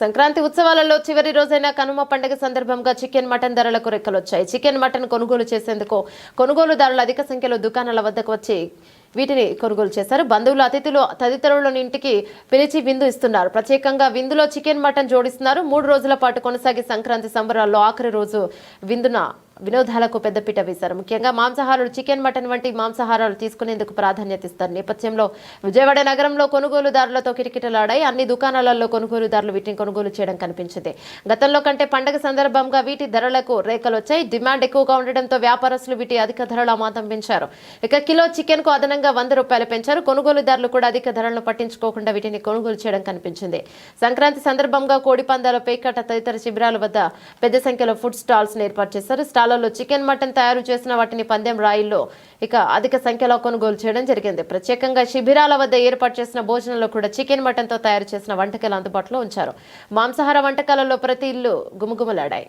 సంక్రాంతి ఉత్సవాలలో చివరి రోజైన కనుమ పండుగ సందర్భంగా చికెన్ మటన్ ధరలకు రెక్కలొచ్చాయి. చికెన్ మటన్ కొనుగోలు చేసేందుకు కొనుగోలుదారులు అధిక సంఖ్యలో దుకాణాల వద్దకు వచ్చి వీటిని కొనుగోలు చేశారు. బంధువులు, అతిథులు తదితరులను ఇంటికి పిలిచి విందు ఇస్తున్నారు. ప్రత్యేకంగా విందులో చికెన్ మటన్ జోడిస్తున్నారు. 3 రోజుల పాటు కొనసాగే సంక్రాంతి సంబరాల్లో ఆఖరి రోజు విందున వినోదాలకు పెద్దపీట వేశారు. ముఖ్యంగా మాంసాహారులు చికెన్ మటన్ వంటి మాంసాహారాలు తీసుకునేందుకు ప్రాధాన్యత ఇస్తారు. నేపథ్యంలో విజయవాడ నగరంలో కొనుగోలుదారులతో కిటకిటలాడాయి. అన్ని దుకాణాలలో కొనుగోలుదారులు వీటిని కొనుగోలు చేయడం కనిపించింది. గతంలో కంటే పండుగ సందర్భంగా వీటి ధరలకు రేఖలొచ్చాయి. డిమాండ్ ఎక్కువగా ఉండడంతో వ్యాపారస్తులు వీటి అధిక ధరల మాతం పెంచారు. ఇక కిలో చికెన్ కు అదనంగా ₹100 పెంచారు. కొనుగోలుదారులు కూడా అధిక ధరలను పట్టించుకోకుండా వీటిని కొనుగోలు చేయడం కనిపించింది. సంక్రాంతి సందర్భంగా కోడి పందాల పేకాట తదితర శిబిరాల వద్ద పెద్ద సంఖ్యలో ఫుడ్ స్టాల్స్ ఏర్పాటు చేశారు. స్టాళ్లలో చికెన్ మటన్ తయారు చేసిన వాటిని పందెం రాయిల్లో అధిక సంఖ్యలో కొనుగోలు చేయడం జరిగింది. ప్రత్యేకంగా శిబిరాల వద్ద ఏర్పాటు చేసిన భోజనంలో కూడా చికెన్ మటన్ తో తయారు చేసిన వంటకాలు అందుబాటులో ఉంచారు. మాంసాహార వంటకాలలో ప్రతి ఇల్లు గుమగుమలాడాయి.